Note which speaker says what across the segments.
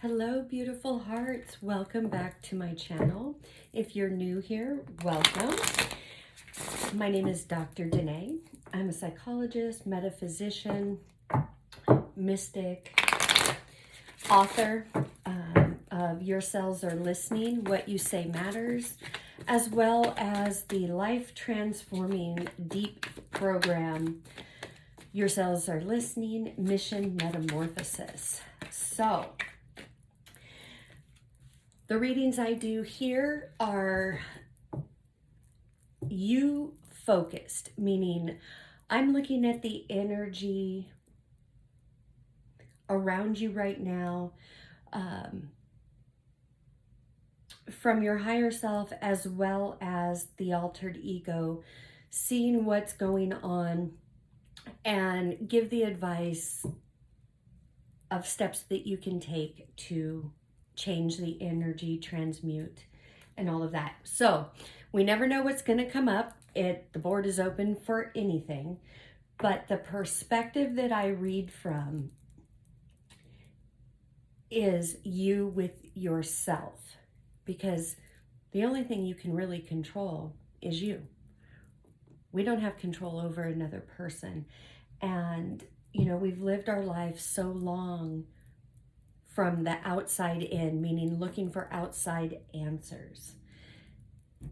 Speaker 1: Hello, beautiful hearts. Welcome back to my channel. If you're new here, welcome. My name is Dr. Danae. I'm a psychologist, metaphysician, mystic, author of Your Cells Are Listening, What You Say Matters, as well as the life-transforming deep program, Your Cells Are Listening, Mission Metamorphosis. So, the readings I do here are you focused, meaning I'm looking at the energy around you right now from your higher self as well as the altered ego, seeing what's going on and give the advice of steps that you can take to change the energy, transmute, and all of that. So we never know what's going to come up. The board is open for anything, but the perspective that I read from is you with yourself, because the only thing you can really control is you. We don't have control over another person. And, you know, we've lived our life so long from the outside in, meaning looking for outside answers.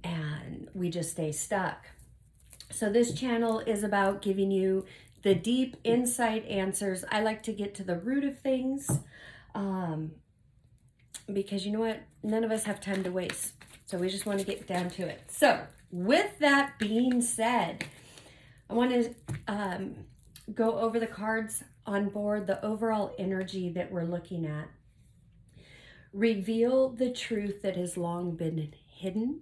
Speaker 1: And we just stay stuck. So this channel is about giving you the deep insight answers. I like to get to the root of things because you know what? None of us have time to waste. So we just want to get down to it. So with that being said, I want to go over the cards on board, the overall energy that we're looking at. Reveal the truth that has long been hidden.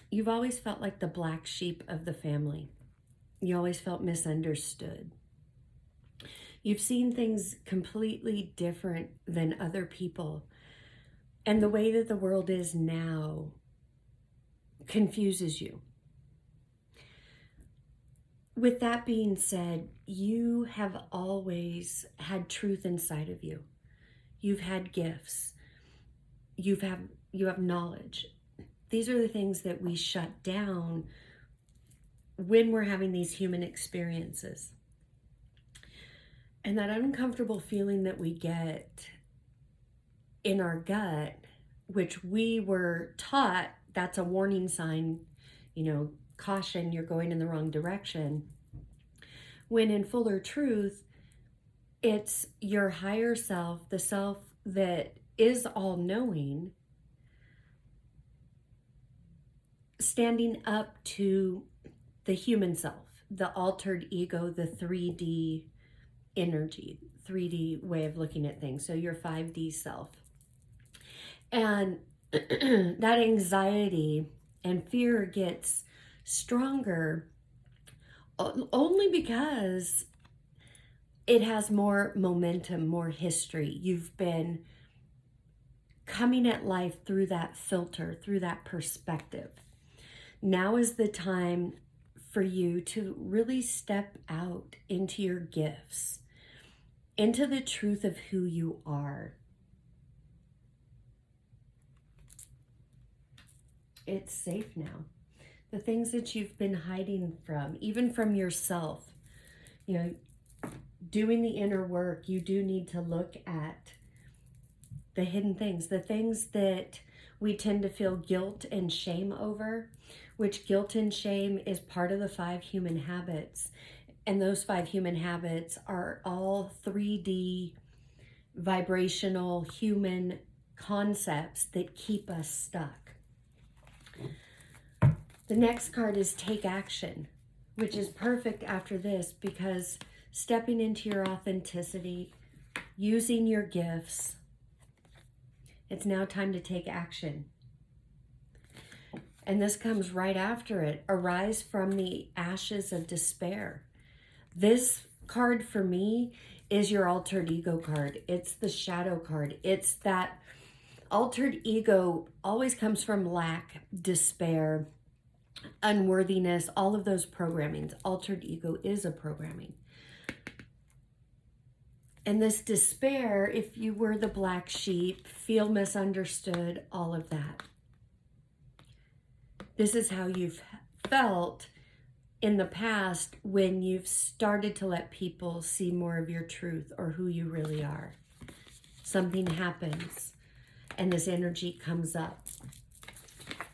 Speaker 1: You've always felt like the black sheep of the family. You always felt misunderstood. You've seen things completely different than other people. And the way that the world is now confuses you. With that being said, you have always had truth inside of you. You've had gifts. You have knowledge. These are the things that we shut down when we're having these human experiences. And that uncomfortable feeling that we get in our gut, which we were taught, that's a warning sign, you know, caution, you're going in the wrong direction. When in fuller truth, it's your higher self, the self that is all-knowing, standing up to the human self, the altered ego, the 3D energy, 3D way of looking at things. So your 5D self. And that anxiety and fear gets stronger only because it has more momentum, more history. You've been coming at life through that filter, through that perspective. Now is the time for you to really step out into your gifts, into the truth of who you are. It's safe now. The things that you've been hiding from, even from yourself, you know, doing the inner work, you do need to look at the hidden things, the things that we tend to feel guilt and shame over, which guilt and shame is part of the 5 human habits. And those 5 human habits are all 3D vibrational human concepts that keep us stuck. The next card is take action, which is perfect after this because stepping into your authenticity, using your gifts, it's now time to take action. And this comes right after it. Arise from the ashes of despair. This card for me is your altered ego card. It's the shadow card. It's that altered ego always comes from lack, despair, unworthiness, all of those programmings. Altered ego is a programming. And this despair, if you were the black sheep, feel misunderstood, all of that. This is how you've felt in the past when you've started to let people see more of your truth or who you really are. Something happens and this energy comes up.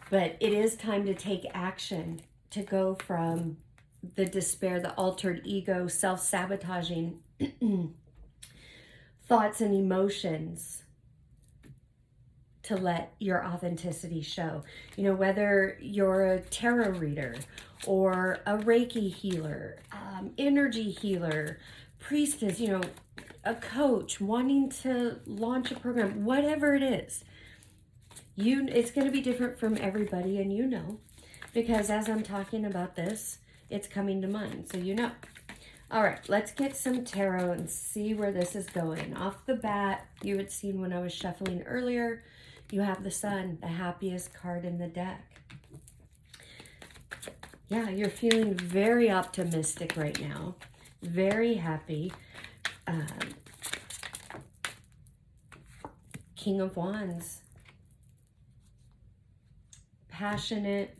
Speaker 1: But it is time to take action, to go from the despair, the altered ego, self-sabotaging thoughts and emotions, to let your authenticity show. You know, whether you're a tarot reader or a Reiki healer, energy healer, priestess, you know, a coach, wanting to launch a program, whatever it is, it's going to be different from everybody, and you know, because as I'm talking about this, it's coming to mind, so you know. All right, let's get some tarot and see where this is going. Off the bat, you had seen when I was shuffling earlier, you have the Sun, the happiest card in the deck. Yeah, you're feeling very optimistic right now, very happy. King of Wands, passionate.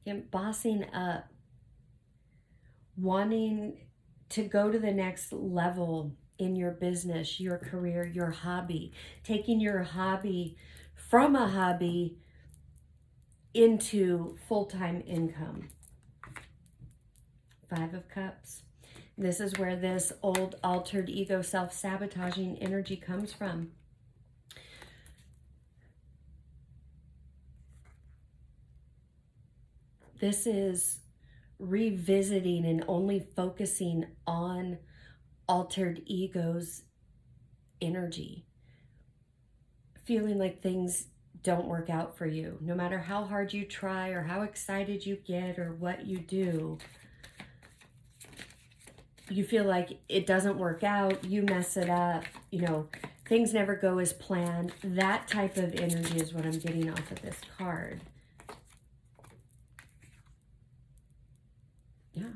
Speaker 1: Again, bossing up, wanting to go to the next level in your business, your career, your hobby, taking your hobby from a hobby into full-time income. Five of Cups. This is where this old altered ego self-sabotaging energy comes from. This is revisiting and only focusing on altered ego's energy. Feeling like things don't work out for you. No matter how hard you try or how excited you get or what you do, you feel like it doesn't work out, you mess it up, you know, things never go as planned. That type of energy is what I'm getting off of this card. Yeah.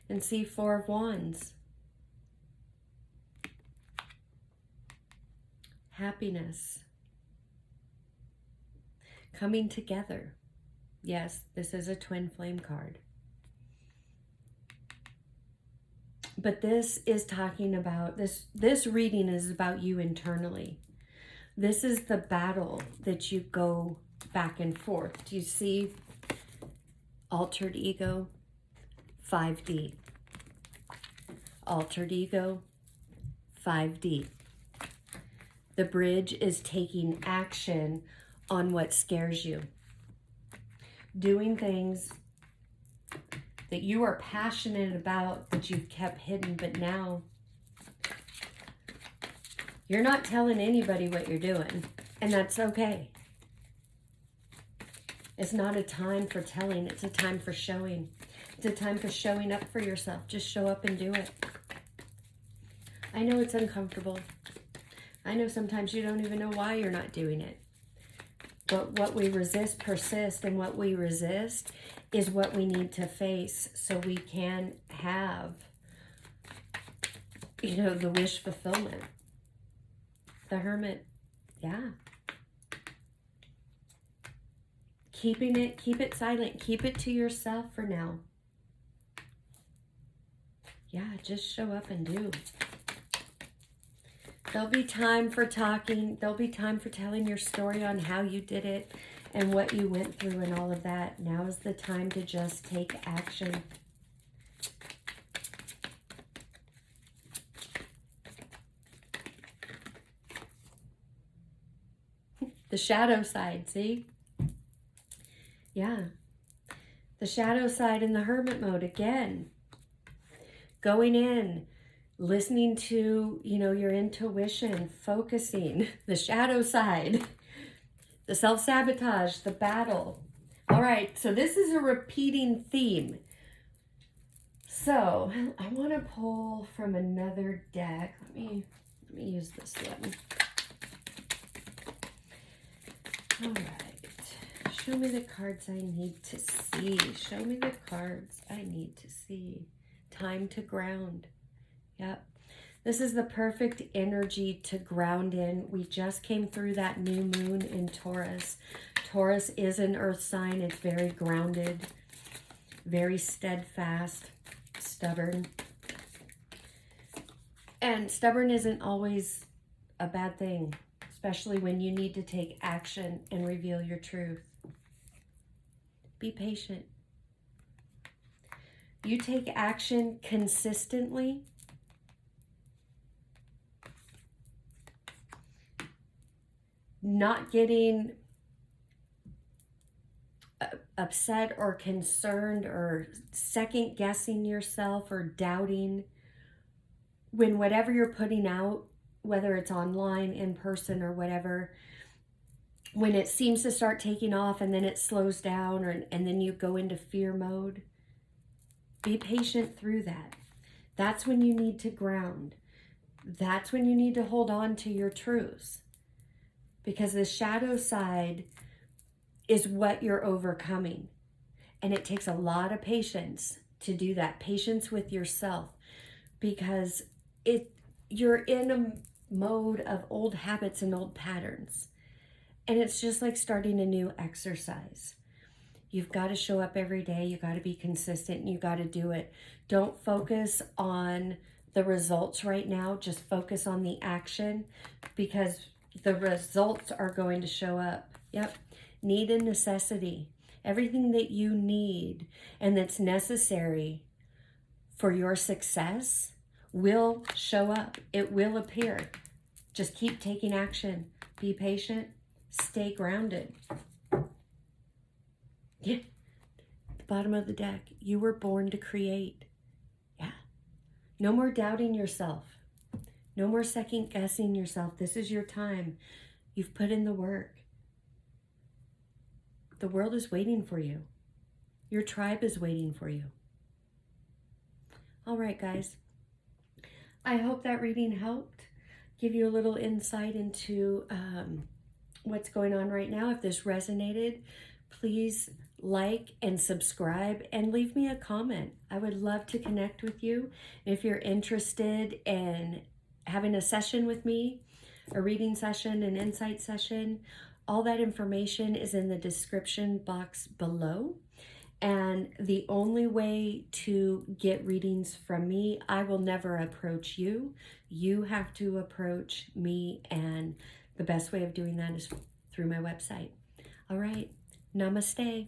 Speaker 1: And see, Four of Wands. Happiness. Coming together. Yes, this is a twin flame card. But this is talking about, this reading is about you internally. This is the battle that you go back and forth. Do you see altered ego? 5D. Altered ego, 5D. The bridge is taking action on what scares you. Doing things that you are passionate about that you've kept hidden, but now you're not telling anybody what you're doing, and that's okay. It's not a time for telling, it's a time for showing. It's a time for showing up for yourself. Just show up and do it. I know it's uncomfortable. I know sometimes you don't even know why you're not doing it. But what we resist persists, and what we resist is what we need to face so we can have, you know, the wish fulfillment. The Hermit, yeah. Keep it silent, keep it to yourself for now. Yeah, just show up and do. There'll be time for talking. There'll be time for telling your story on how you did it and what you went through and all of that. Now is the time to just take action. The shadow side, see? Yeah. The shadow side in the Hermit mode again. Going in, listening to, you know, your intuition, focusing, the shadow side, the self-sabotage, the battle. All right, so this is a repeating theme. So I want to pull from another deck. Let me Let me use this one. All right. Show me the cards I need to see. Show me the cards I need to see. Time to ground. Yep. This is the perfect energy to ground in. We just came through that new moon in Taurus. Taurus is an earth sign. It's very grounded, very steadfast, stubborn. And stubborn isn't always a bad thing, especially when you need to take action and reveal your truth. Be patient. You take action consistently, not getting upset or concerned or second guessing yourself or doubting when whatever you're putting out, whether it's online, in person, or whatever, when it seems to start taking off and then it slows down and then you go into fear mode, be patient through that. That's when you need to ground. That's when you need to hold on to your truths. Because the shadow side is what you're overcoming. And it takes a lot of patience to do that. Patience with yourself. Because you're in a mode of old habits and old patterns. And it's just like starting a new exercise. You've got to show up every day. You got to be consistent and you got to do it. Don't focus on the results right now. Just focus on the action because the results are going to show up. Yep. Need and necessity. Everything that you need and that's necessary for your success will show up. It will appear. Just keep taking action. Be patient. Stay grounded. Yeah. The bottom of the deck. You were born to create. Yeah. No more doubting yourself. No more second guessing yourself. This is your time. You've put in the work. The world is waiting for you. Your tribe is waiting for you. All right, guys. I hope that reading helped give you a little insight into what's going on right now. If this resonated, please like and subscribe and leave me a comment. I would love to connect with you. If you're interested in having a session with me, a reading session, an insight session, all that information is in the description box below. And the only way to get readings from me, I will never approach you. You have to approach me, and the best way of doing that is through my website. All right. Namaste.